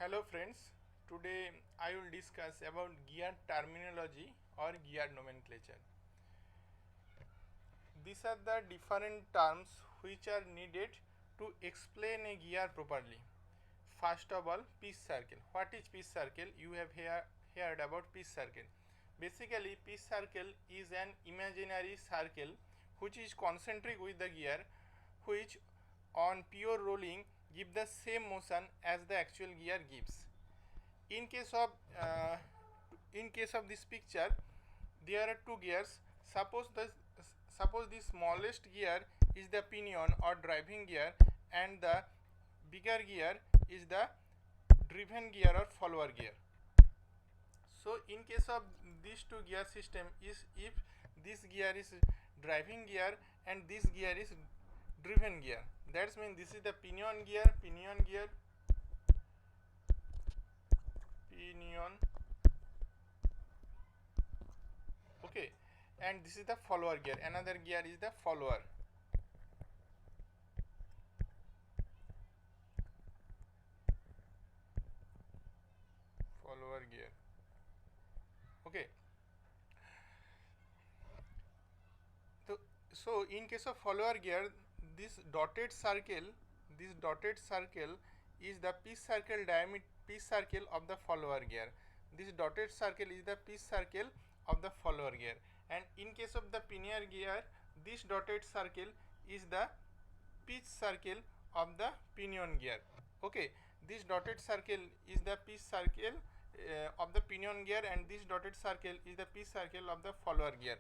Hello friends, today I will discuss about gear terminology or gear nomenclature. These are the different terms which are needed to explain a gear properly. First of all, pitch circle. What is pitch circle? You have heard about pitch circle. Basically, pitch circle is an imaginary circle which is concentric with the gear, which on pure rolling give the same motion as the actual gear gives. In case of this picture, there are two gears. Suppose the smallest gear is the pinion or driving gear, and the bigger gear is the driven gear or follower gear. So in case of these two gear system, is if this gear is driving gear and this gear is driven gear, that means this is the pinion gear, okay, and this is the follower gear. Another gear is the follower gear. Okay, so in case of follower gear, this dotted circle is the pitch circle of the follower gear. This dotted circle is the pitch circle of the follower gear. And in case of the pinion gear, this dotted circle is the pitch circle of the pinion gear. Okay, this dotted circle is the pitch circle of the pinion gear, and this dotted circle is the pitch circle of the follower gear.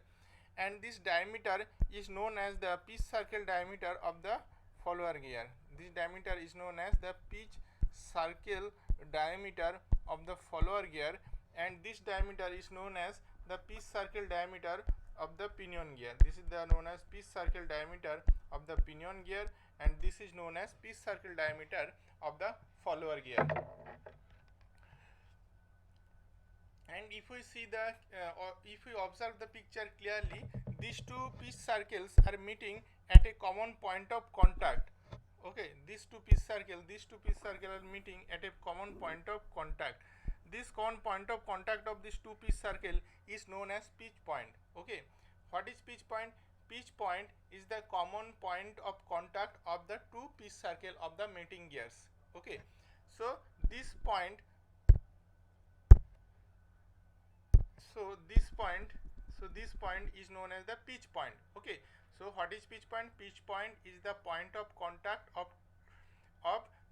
And this diameter is known as the pitch circle diameter of the follower gear. This diameter is known as the pitch circle diameter of the follower gear, and this diameter is known as the pitch circle diameter of the pinion gear. This is known as pitch circle diameter of the pinion gear, and this is known as pitch circle diameter of the follower gear. And if we see the or if we observe the picture clearly, these two pitch circles are meeting at a common point of contact. Okay, these two pitch circles are meeting at a common point of contact. This common point of contact of these two pitch circle is known as pitch point. Okay, what is pitch point? Pitch point is the common point of contact of the two pitch circle of the meeting gears. Okay, so this point this point is known as the pitch point. Okay, so what is pitch point? Pitch point is the point of contact of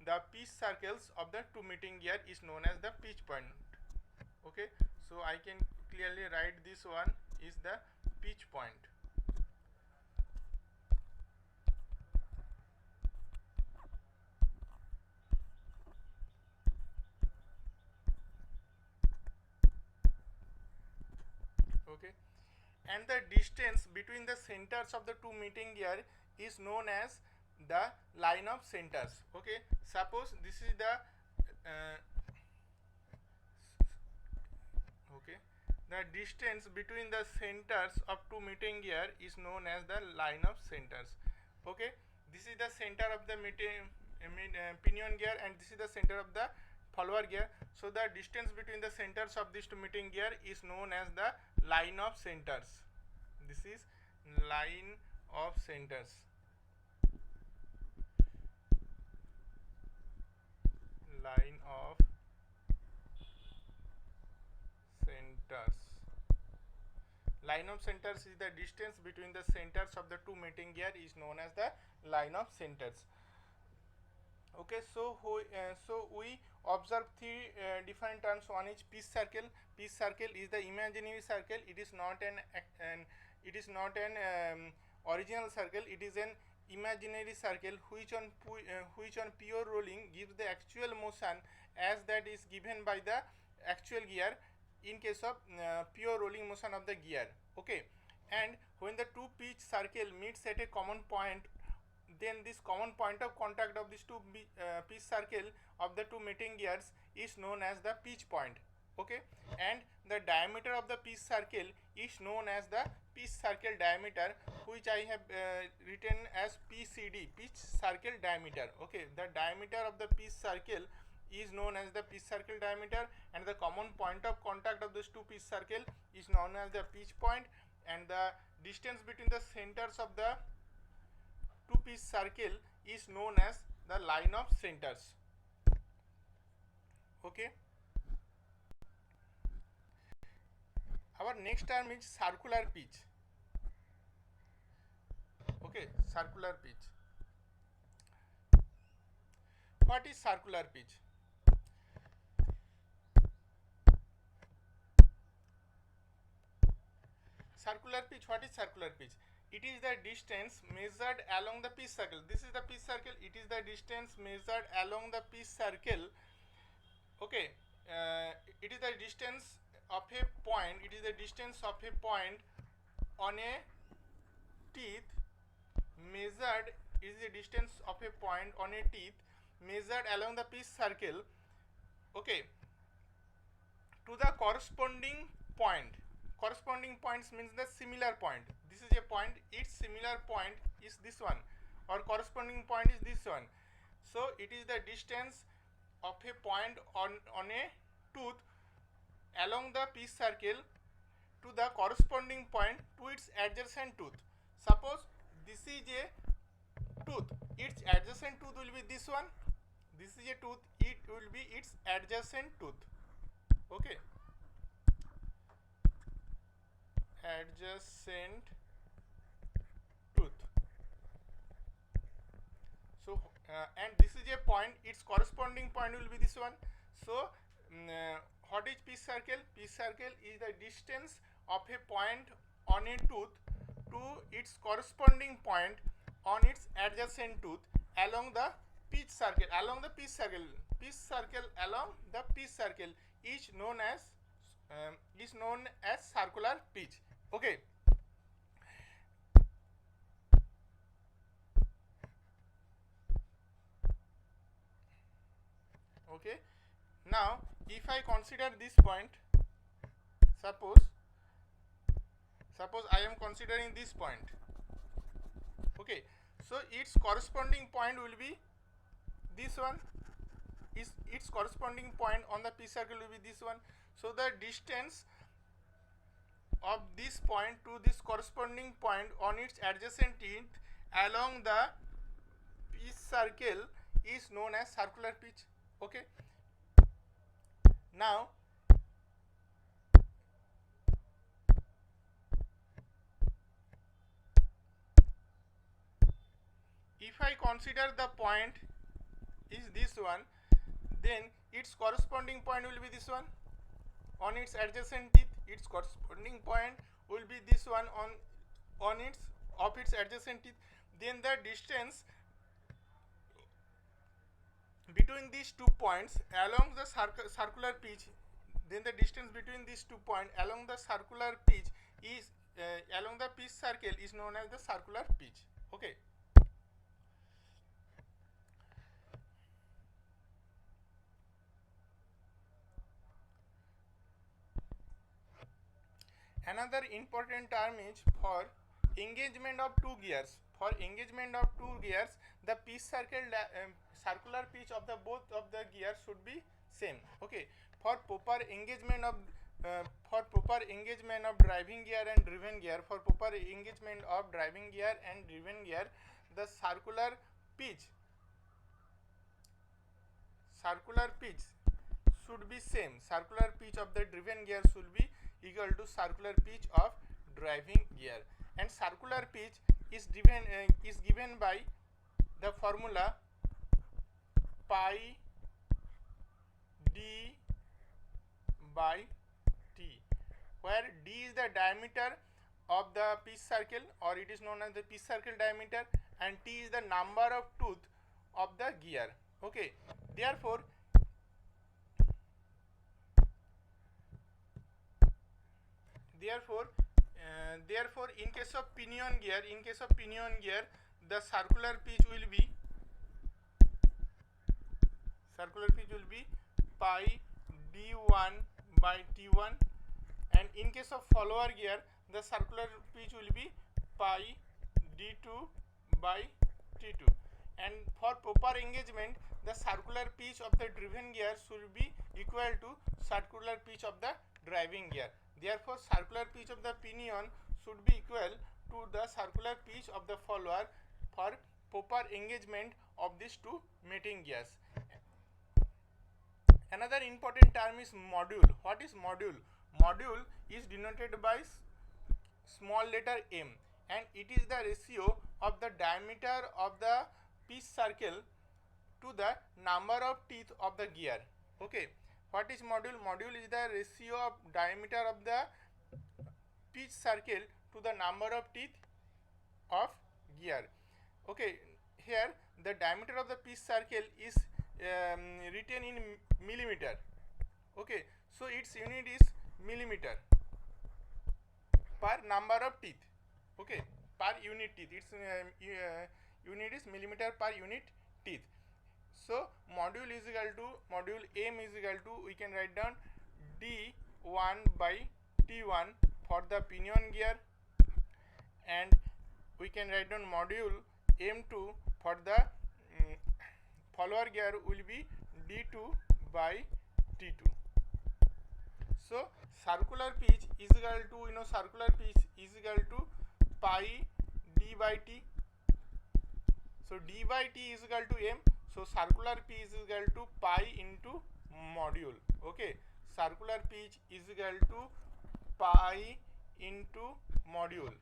the pitch circles of the two meeting gear is known as the pitch point. Okay, so I can clearly write this one is the pitch point. Okay, and the distance between the centers of the two meeting gear is known as the line of centers. Okay, suppose this is the the distance between the centers of two meeting gear is known as the line of centers. Okay, this is the center of the pinion gear, and this is the center of the follower gear. So the distance between the centers of these two meeting gear is known as the line of centers. This is line of centers. Line of centers. Line of centers is the distance between the centers of the two meeting gear is known as the line of centers. Okay, so we observe three different terms. One is pitch circle. Pitch circle is the imaginary circle. It is not an original circle. It is an imaginary circle which on pure rolling gives the actual motion as that is given by the actual gear in case of pure rolling motion of the gear. Okay, and when the two pitch circle meets at a common point, then this common point of contact of these two pitch circle of the two meeting gears is known as the pitch point. Okay, and the diameter of the pitch circle is known as the pitch circle diameter, which I have written as PCD, pitch circle diameter. Okay, the diameter of the pitch circle is known as the pitch circle diameter, and the common point of contact of those two pitch circle is known as the pitch point, and the distance between the centers of the two pitch circle is known as the line of centers. Okay. Our next term is circular pitch. Okay, circular pitch. What is circular pitch? Circular pitch. What is circular pitch? It is the distance measured along the pitch circle. This is the pitch circle. It is the distance measured along the pitch circle. Okay, it is the distance of a point. It is the distance of a point on a teeth measured. Is the distance of a point on a teeth measured along the pitch circle. Okay, to the corresponding point. Corresponding points means the similar point. This is a point, its similar point is this one, or corresponding point is this one. So it is the distance of a point on a tooth along the pitch circle to the corresponding point to its adjacent tooth. Suppose this is a tooth, its adjacent tooth will be this one. This is a tooth, it will be its adjacent tooth. Okay, adjacent tooth. So and this is a point, its corresponding point will be this one. So what is pitch circle? Pitch circle is the distance of a point on a tooth to its corresponding point on its adjacent tooth along the pitch circle. Along the pitch circle, along the pitch circle is known as circular pitch. Okay. Okay. Now, if I consider this point, suppose I am considering this point. Okay. So its corresponding point will be this one. Its corresponding point on the pitch circle will be this one. So the distance of this point to this corresponding point on its adjacent teeth along the pitch circle is known as circular pitch. Okay. Now if I consider the point is this one, then its corresponding point will be this one on its adjacent teeth. Its corresponding point will be this one on its adjacent teeth. Then the distance between these 2 points along the circular pitch, then the distance between these 2 points along the circular pitch is along the pitch circle is known as the circular pitch. Okay. Another important term is for engagement of two gears. For engagement of two gears, the pitch circular pitch of the both of the gears should be same. Okay. For proper engagement of driving gear and driven gear, the circular pitch should be same. Circular pitch of the driven gear should be equal to circular pitch of driving gear, and circular pitch is given by the formula pi d by t, where d is the diameter of the pitch circle, or it is known as the pitch circle diameter, and t is the number of tooth of the gear. Okay. Therefore in case of pinion gear, the circular pitch will be pi d1 by t1, and in case of follower gear, the circular pitch will be pi d2 by t2, and for proper engagement the circular pitch of the driven gear should be equal to circular pitch of the driving gear. Therefore, circular pitch of the pinion should be equal to the circular pitch of the follower for proper engagement of these two mating gears. Another important term is module. What is module? Module is denoted by small letter m, and it is the ratio of the diameter of the pitch circle to the number of teeth of the gear. Okay, what is module? Module is the ratio of diameter of the pitch circle to the number of teeth of gear. Okay, here the diameter of the pitch circle is written in millimeter. Okay, so its unit is millimeter per number of teeth. Okay, per unit teeth, its unit is millimeter per unit teeth. So module is equal to, module m is equal to, we can write down d1 by t1 for the pinion gear, and we can write down module m2 for the follower gear will be d2 by t2. So circular pitch is equal to, circular pitch is equal to pi d by t. So d by t is equal to m. So circular pitch is equal to pi into module. Okay, circular pitch is equal to pi into module.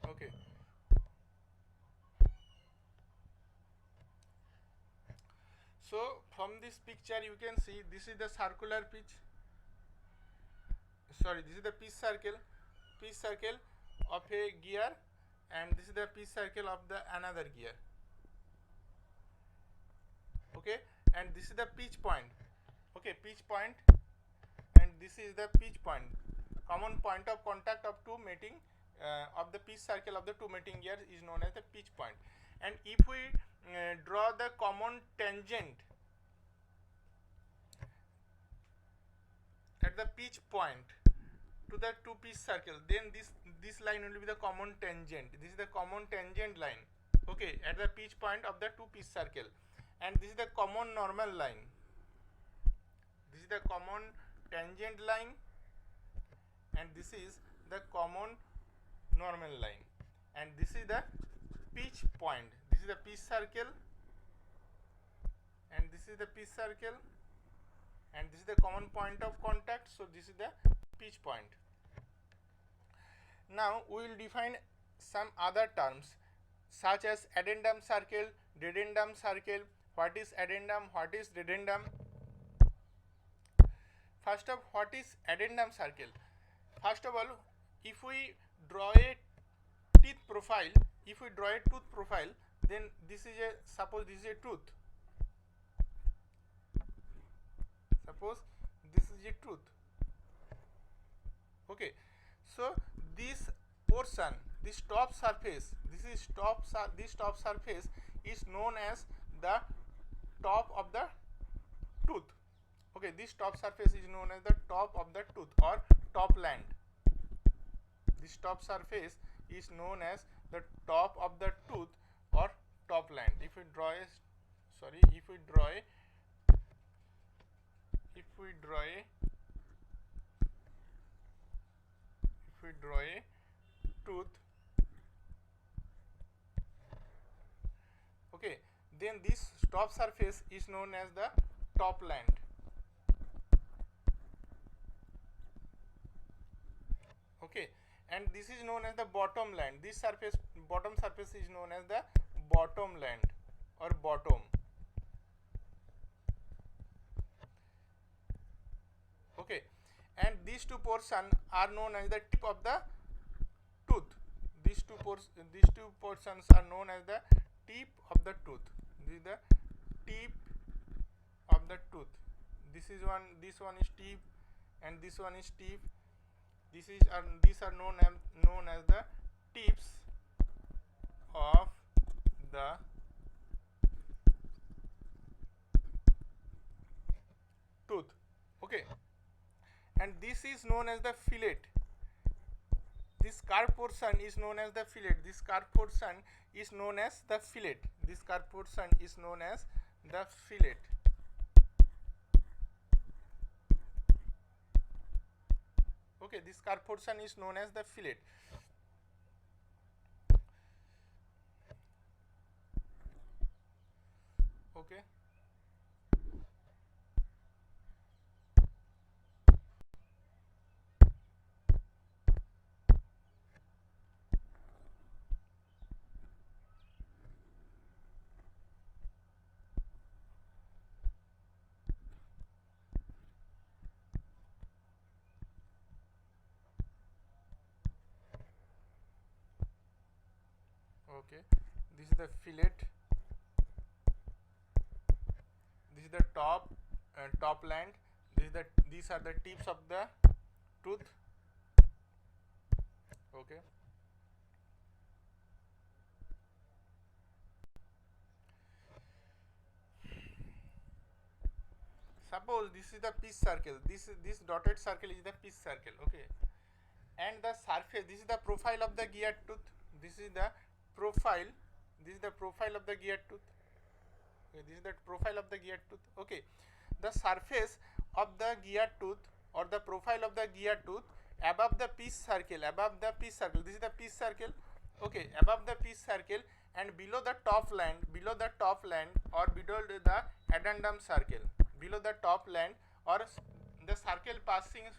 Okay. So from this picture you can see this is the circular pitch. Sorry, this is the pitch circle of a gear, and this is the pitch circle of the another gear. Okay, and this is the pitch point. Okay, pitch point, and this is the pitch point, common point of contact of two mating of the pitch circle of the two mating gears is known as the pitch point. And if we draw the common tangent at the pitch point to the two pitch circle, then this line will be the common tangent. This is the common tangent line. Okay, at the pitch point of the two pitch circle, and this is the common normal line. This is the common tangent line, and this is the common normal line, and this is the pitch point. This is the pitch circle, and this is the pitch circle, and this is the common point of contact. So this is the pitch point. Now we will define some other terms such as addendum circle, dedendum circle. What is addendum? What is dedendum? First of, what is addendum circle? First of all, if we draw a teeth profile, then this is a, suppose this is a tooth. Suppose this is a tooth. Okay, so this portion, this top surface, this top surface is known as the top of the tooth. Okay, this top surface is known as the top of the tooth or top land. This top surface is known as the top of the tooth or top land. If we draw a, tooth, okay, then this top surface is known as the top land. Okay, and this is known as the bottom land. This surface, bottom surface, is known as the bottom land or bottom. Okay, and these two portions are known as the tip of the tooth. These two portions are known as the tip of the tooth. This is the tip of the tooth. This one is tip, and this one is tip. These are known as the tips of the tooth. Okay, and this is known as the fillet. This curved portion is known as the fillet. This curved portion is known as the fillet. This curved portion is known as the fillet. Okay, this curved portion is known as the fillet. Okay. Okay, this is the fillet. This is the top land. These are the tips of the tooth. Okay. Suppose this is the pitch circle. This dotted circle is the pitch circle. Okay, and the surface. This is the profile of the gear tooth. This is the profile. This is the profile of the gear tooth. Okay, this is the profile of the gear tooth. Okay, the surface of the gear tooth or the profile of the gear tooth above the pitch circle. Above the pitch circle. This is the pitch circle. Okay, above the pitch circle and below the top land. Below the top land or below the addendum circle. Below the top land or the circle passing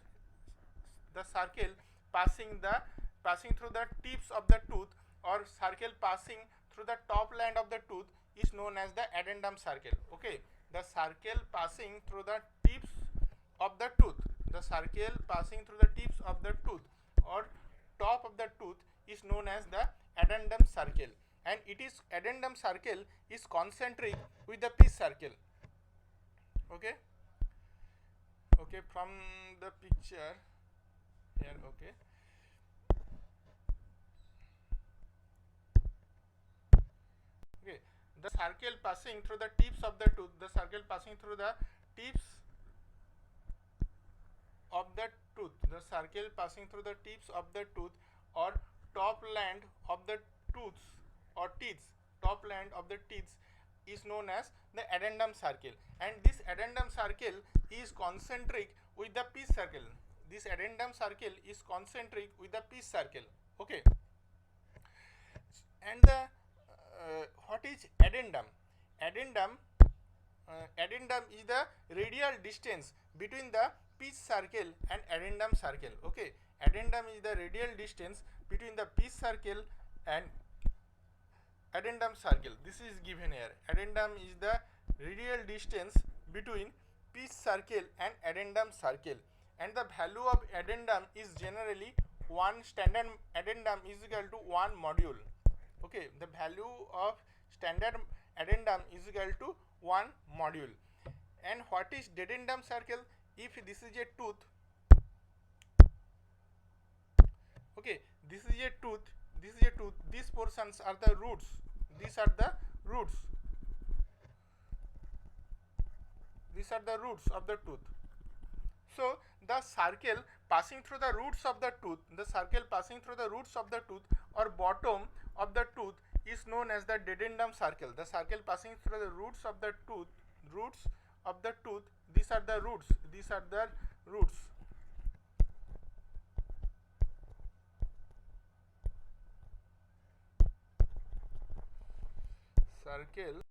through the tips of the tooth or circle passing through the top land of the tooth is known as the addendum circle. Okay, the circle passing through the tips of the tooth, the circle passing through the tips of the tooth or top of the tooth is known as the addendum circle, and it is addendum circle is concentric with the pitch circle. Okay, okay, from the picture here. Okay, okay, the circle passing through the tips of the tooth, the circle passing through the tips of the tooth, the circle passing through the tips of the tooth or top land of the tooths or teeth, top land of the teeth is known as the addendum circle, and this addendum circle is concentric with the pitch circle. This addendum circle is concentric with the pitch circle. Okay, and the what is addendum? Addendum is the radial distance between the pitch circle and addendum circle. Okay, addendum is the radial distance between the pitch circle and addendum circle. This is given here. Addendum is the radial distance between pitch circle and addendum circle, and the value of addendum is generally 1. Standard addendum is equal to 1 module. Okay, the value of standard addendum is equal to 1 module. And what is dedendum circle? If this is a tooth, okay, this is a tooth, these portions are the roots, these are the roots, these are the roots of the tooth. So the circle passing through the roots of the tooth, the circle passing through the roots of the tooth or bottom of the tooth is known as the dedendum circle. The circle passing through the roots of the tooth, these are the roots, these are the roots. Circle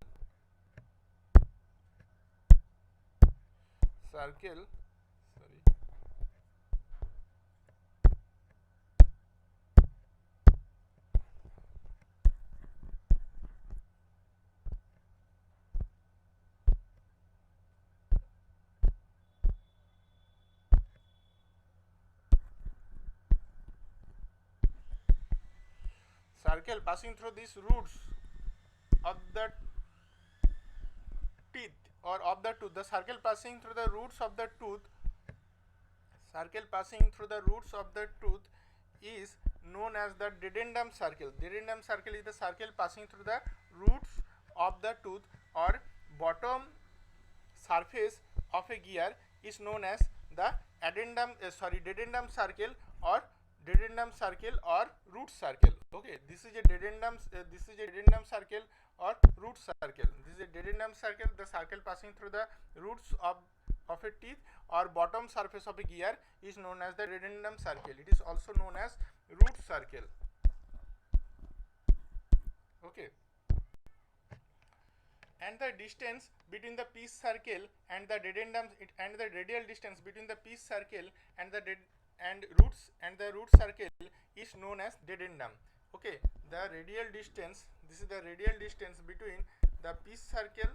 sorry, circle passing through these roots of the teeth or of the tooth, the circle passing through the roots of the tooth, is known as the dedendum circle. Dedendum circle is the circle passing through the roots of the tooth or bottom surface of a gear is known as the dedendum circle or root circle. Okay, this is a dedendum circle or root circle. This is a dedendum circle, the circle passing through the roots of a teeth or bottom surface of a gear is known as the dedendum circle. It is also known as root circle. Okay, and the distance between the piece circle and the dedendum and the radial distance between the piece circle and the root circle is known as dedendum. Okay, the radial distance, this is the radial distance between the piece circle,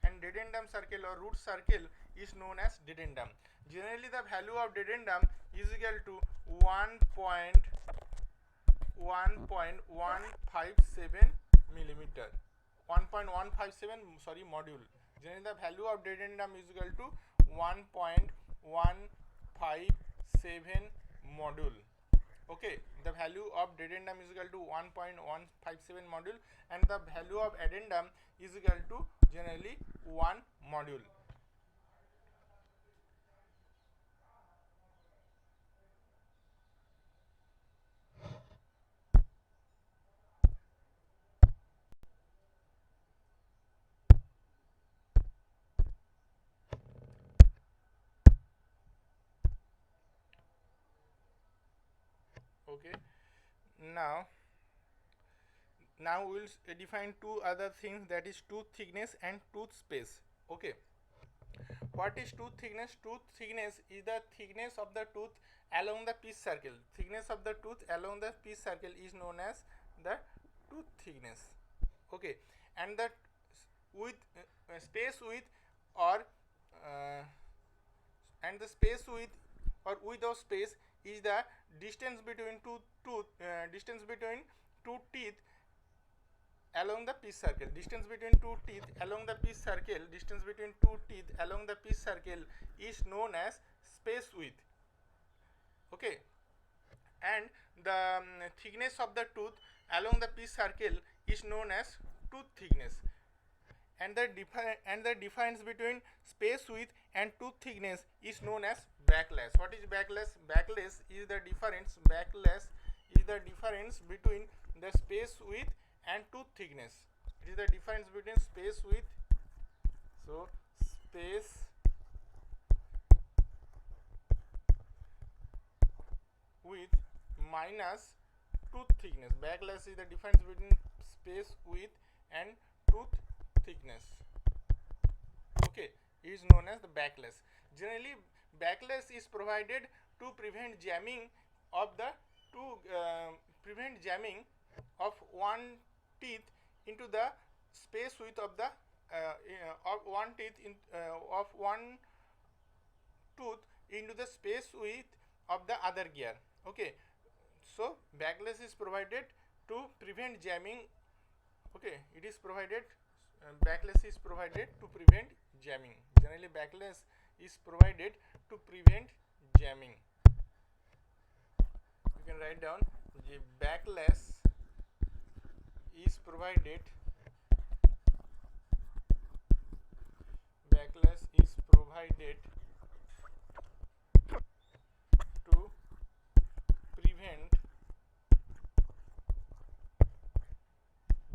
and dedendum circle or root circle is known as dedendum. Generally the value of dedendum is equal to 1.157 millimeter, 1.157 module. Generally the value of dedendum is equal to 1.157 module. Okay, the value of dedendum is equal to 1.157 module and the value of addendum is equal to generally 1 module. Okay, now we will define two other things, that is tooth thickness and tooth space. Okay, what is tooth thickness? Tooth thickness is the thickness of the tooth along the piece circle. Thickness of the tooth along the piece circle is known as the tooth thickness. Okay, and the space width or and the space width or width of space is the distance between two teeth along the piece circle. Distance between two teeth along the piece circle is known as space width. Okay, and the thickness of the tooth along the piece circle is known as tooth thickness. And the difference between space width and tooth thickness is known as backlash. What is backlash? Backlash is the difference between the space width and tooth thickness. It is the difference between space width. So space width minus tooth thickness. Backlash is the difference between space width and tooth thickness. Okay, is known as the backlash. Generally backlash is provided to prevent jamming of one teeth into the space width of the one tooth into the space width of the other gear. Okay, so backlash is provided to prevent jamming. Okay, it is provided, backlash is provided to prevent jamming. Generally backlash is provided to prevent jamming. You can write down the backlash is provided to prevent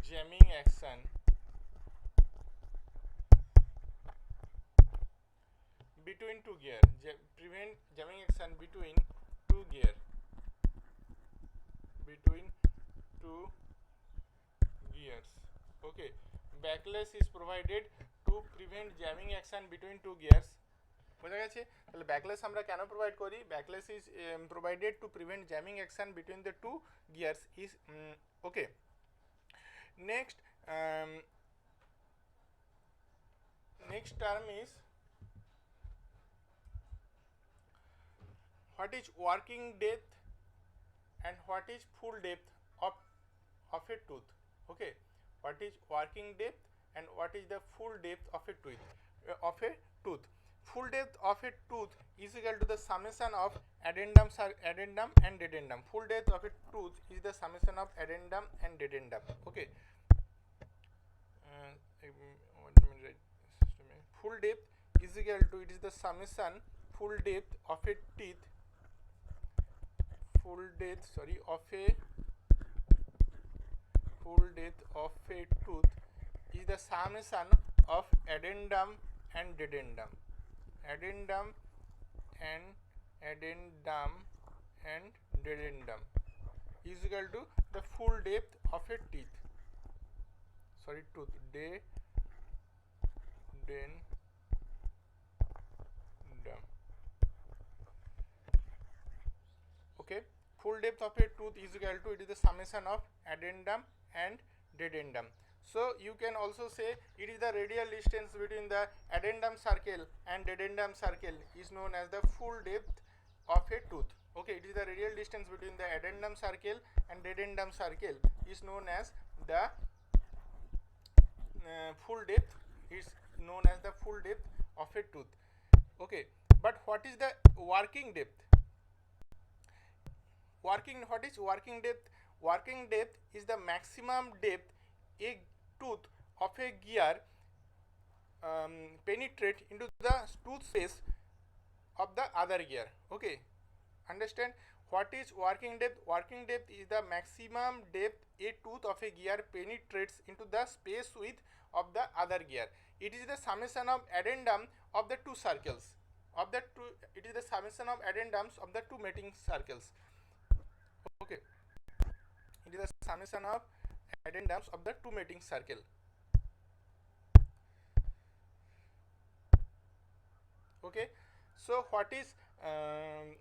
jamming action between two gears. Prevent jamming action between two gears. Okay, backlash is provided to prevent jamming action between two gears. বোঝা গেছে? তাহলে backless আমরা কেন provide করি? Backlash is provided to prevent jamming action between the two gears is okay. Next term is what is working depth and what is full depth of a tooth. Okay, what is working depth and what is the full depth of a tooth. full depth of a tooth is equal to the summation of addendum and dedendum. Full depth of a tooth is the summation of addendum and dedendum. Okay. Full depth is equal to, it is the summation full depth of a teeth, full depth of a tooth is the summation of addendum and dedendum. Addendum and dedendum is equal to the full depth of a tooth. Dedendum. Okay, full depth of a tooth is equal to, it is the summation of addendum and dedendum. So you can also say it is the radial distance between the addendum circle and dedendum circle is known as the full depth of a tooth. Okay, it is the radial distance between the addendum circle and dedendum circle is known as the full depth, is known as the full depth of a tooth. Okay, but what is the working depth? What is working depth? Working depth is the maximum depth a tooth of a gear penetrate into the tooth space of the other gear. Okay, understand what is working depth? Working depth is the maximum depth a tooth of a gear penetrates into the space width of the other gear. It is the summation of addendum of the two circles. It is the summation of addendums of the two mating circles. Okay, it is the summation of addendums of the two mating circle. Okay, so what is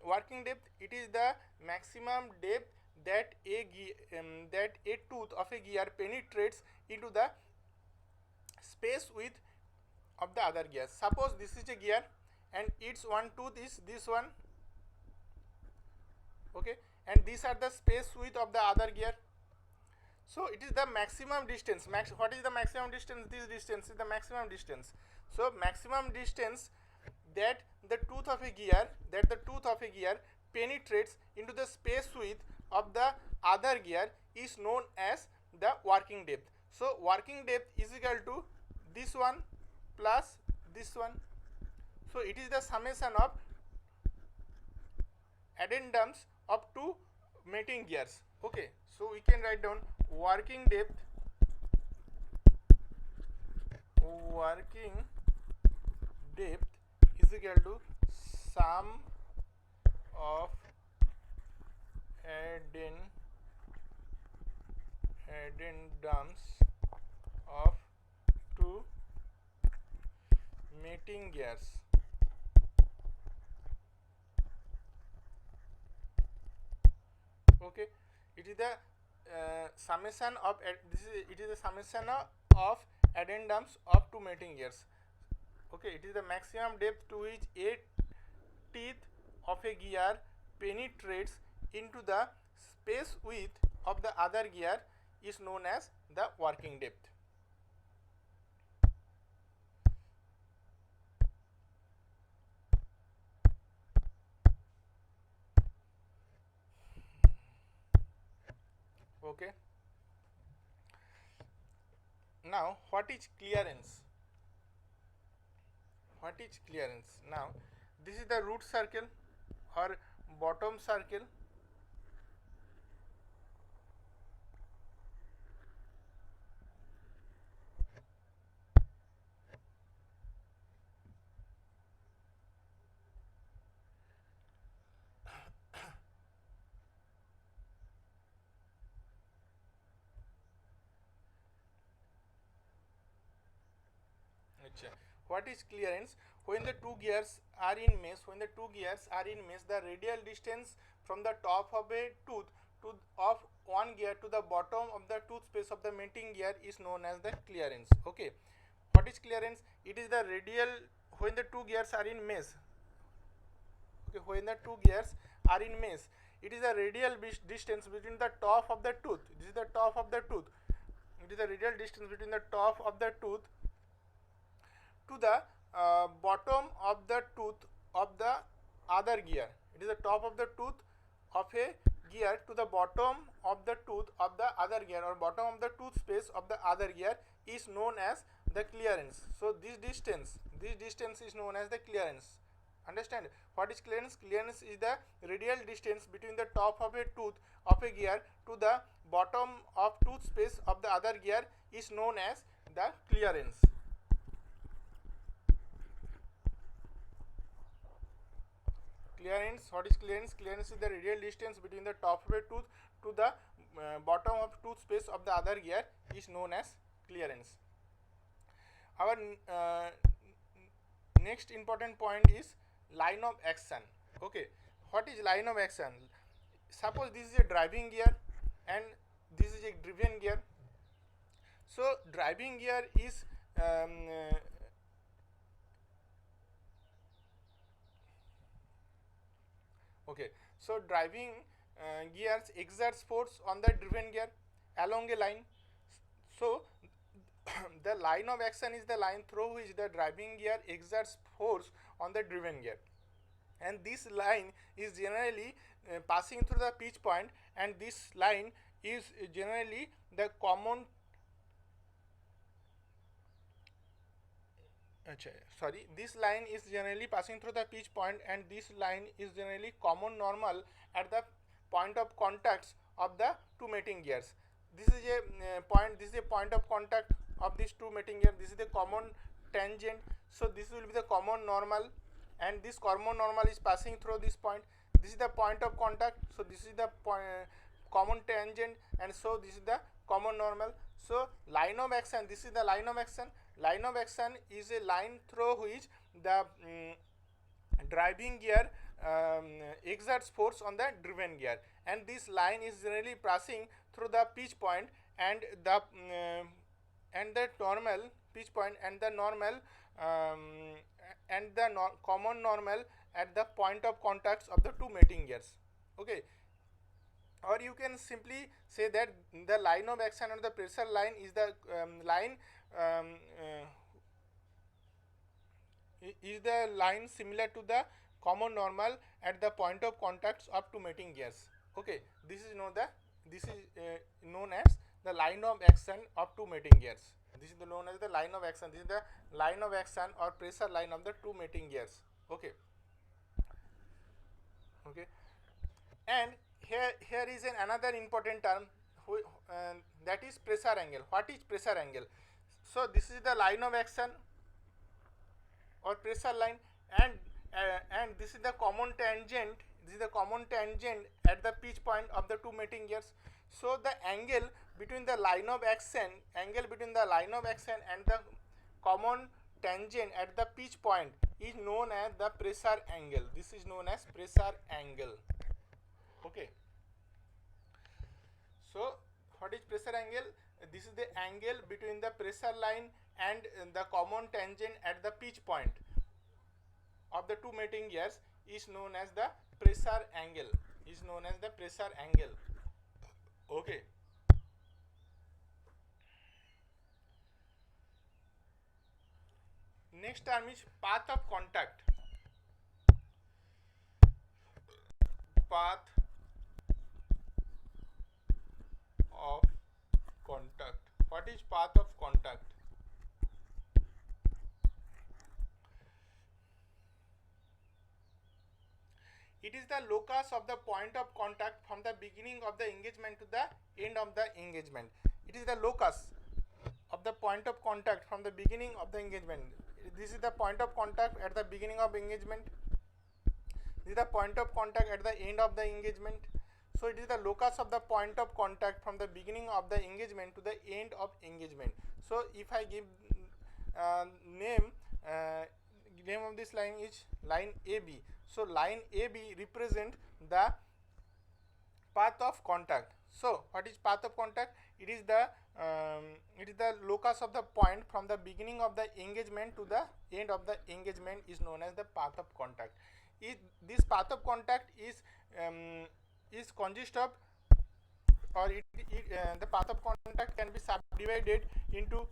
working depth? It is the maximum depth that a tooth of a gear penetrates into the space width of the other gear. Suppose this is a gear and its one tooth is this one. Okay, and these are the space width of the other gear. So it is the maximum distance. What is the maximum distance? This distance is the maximum distance. So maximum distance that the tooth of a gear penetrates into the space width of the other gear is known as the working depth. So working depth is equal to this one plus this one. So it is the summation of addendums of two mating gears. Okay, so we can write down working depth is equal to sum of addendums of two mating gears. Okay, it is the summation of the summation of addendums of two mating gears. Okay, it is the maximum depth to which a teeth of a gear penetrates into the space width of the other gear is known as the working depth. Okay, now what is clearance? Now this is the root circle or bottom circle. What is clearance? When the two gears are in mesh, the radial distance from the top of a tooth of one gear to the bottom of the tooth space of the mating gear is known as the clearance. Okay, what is clearance? It is the radial when the two gears are in mesh. Okay, when the two gears are in mesh, it is the radial distance between the top of the tooth. This is the top of the tooth. It is the radial distance between the top of the tooth to the bottom of the tooth of the other gear. It is the top of the tooth of a gear to the bottom of the tooth of the other gear, or bottom of the tooth space of the other gear is known as the clearance. So this distance is known as the clearance. Understand what is clearance? Clearance is the radial distance between the top of a tooth of a gear to the bottom of tooth space of the other gear is known as the clearance. Clearance, what is clearance? Clearance is the radial distance between the top of a tooth to the bottom of tooth space of the other gear is known as clearance. Our next important point is line of action. Okay, what is line of action? Suppose this is a driving gear and this is a driven gear. So driving gear is okay, so driving gears exerts force on the driven gear along a line. So the line of action is the line through which the driving gear exerts force on the driven gear, and this line is generally passing through the pitch point, and this line is generally the common this line is generally passing through the pitch point, and this line is generally common normal at the point of contacts of the two mating gears. This is a point of contact of these two mating gears. This is the common tangent. So this will be the common normal, and this common normal is passing through this point. This is the point of contact. So this is the common tangent, and so this is the common normal. So line of action, this is the line of action. Line of action is a line through which the driving gear exerts force on the driven gear, and this line is generally passing through the pitch point and the normal pitch point and the normal common normal at the point of contacts of the two mating gears. Okay, or you can simply say that the line of action on the pressure line is the line similar to the common normal at the point of contacts of two mating gears. Okay, this is known as the line of action of two mating gears. This is known as the line of action. This is the line of action or pressure line of the two mating gears. Okay. Okay, and here is another important term that is pressure angle. What is pressure angle? So this is the line of action or pressure line, and this is the common tangent. This is the common tangent at the pitch point of the two mating gears. So the angle between the line of action and the common tangent at the pitch point is known as the pressure angle. This is known as pressure angle. Okay. So what is pressure angle? This is the angle between the pressure line and the common tangent at the pitch point of the two mating gears is known as the pressure angle. Okay. Next term is path of contact. Path of contact. What is path of contact? It is the locus of the point of contact from the beginning of the engagement to the end of the engagement. It is the locus of the point of contact from the beginning of the engagement. This is the point of contact at the beginning of engagement. This is the point of contact at the end of the engagement. So it is the locus of the point of contact from the beginning of the engagement to the end of engagement. So if I give name of this line is line AB. So line AB represent the path of contact. So what is path of contact? It is the locus of the point from the beginning of the engagement to the end of the engagement is known as the path of contact. This path of contact is consist of, or the path of contact can be subdivided into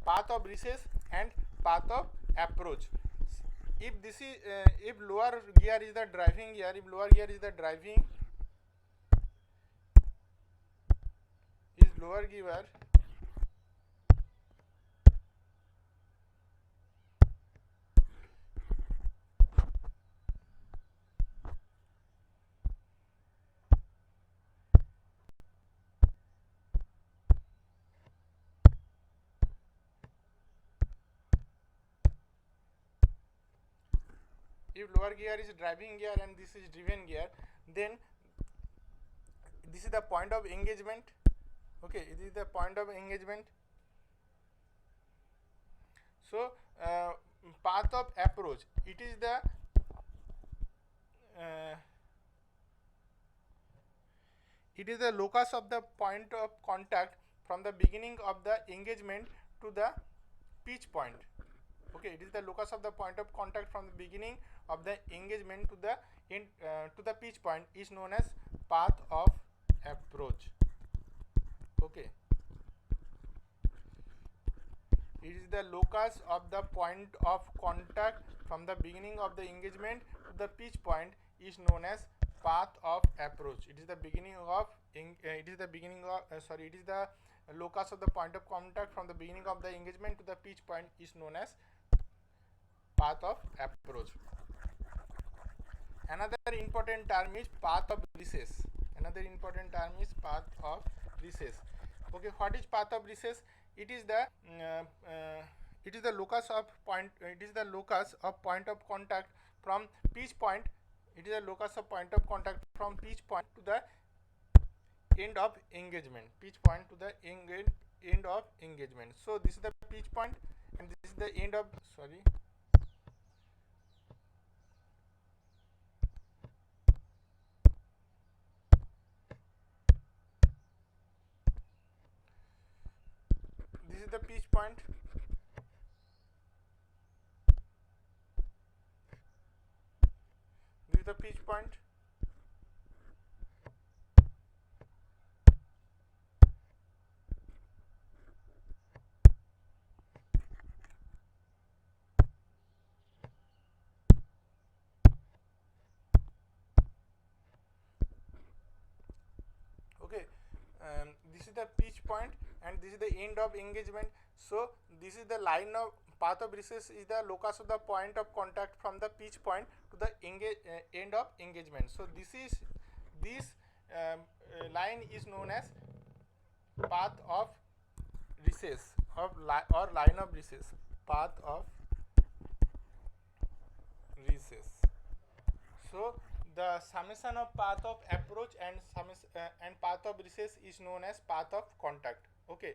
path of recess and path of approach. If this is if lower gear is the driving gear, if lower gear is the driving, is lower gear if lower gear is driving gear and this is driven gear, then this is the point of engagement. Okay, this is the point of engagement. So path of approach, it is the locus of the point of contact from the beginning of the engagement to the pitch point. Okay, it is the locus of the point of contact from the beginning of the engagement to the end to the pitch point is known as path of approach. Okay, it is the locus of the point of contact from the beginning of the engagement to the pitch point is known as path of approach. It is the beginning of it is the locus of the point of contact from the beginning of the engagement to the pitch point is known as path of approach. Another important term is path of recess. Another important term is path of recess. Okay, what is path of recess? It is the locus of point. It is the locus of point of contact from pitch point. It is the locus of point of contact from pitch point to the end of engagement. Pitch point to the end of engagement. So this is the pitch point, and this is the end of this is the pitch point. This is the pitch point. Okay, this is the pitch point and this is the end of engagement. So this is the line of path of recess is the locus of the point of contact from the pitch point to the end of engagement. So this line is known as path of recess or line of recess. Path of recess. So the summation of path of approach and path of recess is known as path of contact. Okay,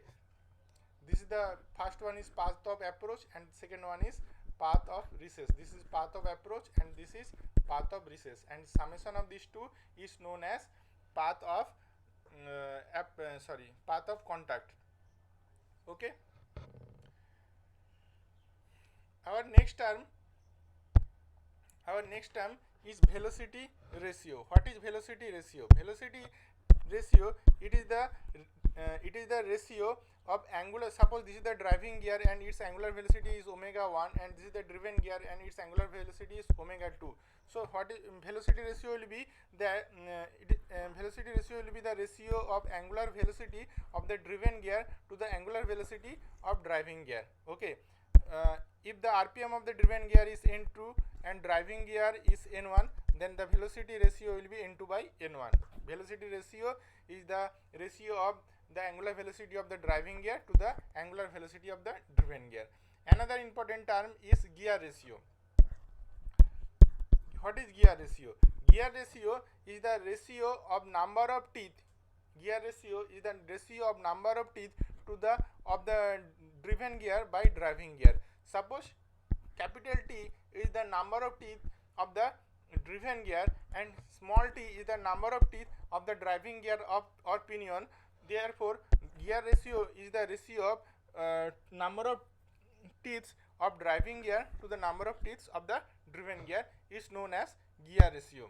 this is the first one is path of approach and second one is path of recess. This is path of approach and this is path of recess, and summation of these two is known as path of path of contact. Okay, our next term is velocity ratio. What is velocity ratio? Velocity ratio, it is the ratio of angular. Suppose this is the driving gear and its angular velocity is omega 1, and this is the driven gear and its angular velocity is omega 2. So what is velocity ratio will be the velocity ratio will be the ratio of angular velocity of the driven gear to the angular velocity of driving gear. Okay, if the RPM of the driven gear is n2 and driving gear is n1, then the velocity ratio will be n2 by n1. Velocity ratio is the ratio of the angular velocity of the driving gear to the angular velocity of the driven gear. Another important term is gear ratio. What is gear ratio? Gear ratio is the ratio of number of teeth. Gear ratio is the ratio of number of teeth to the driven gear by driving gear. Suppose capital T is the number of teeth of the driven gear and small t is the number of teeth of the driving gear or pinion. Therefore, gear ratio is the ratio of number of teeth of driving gear to the number of teeth of the driven gear is known as gear ratio.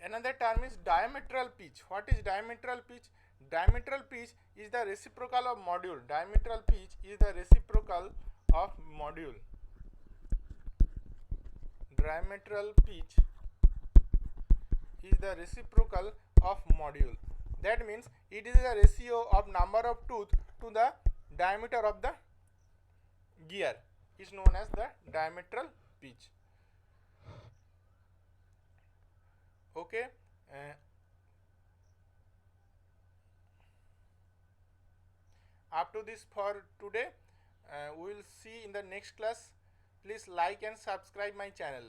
Another term is diametral pitch. What is diametral pitch? Diametral pitch is the reciprocal of module. Diametral pitch is the reciprocal of module. Diametral pitch is the reciprocal of module. That means it is the ratio of number of tooth to the diameter of the gear is known as the diametral pitch. Okay. Up to this for today. We will see in the next class. Please like and subscribe my channel.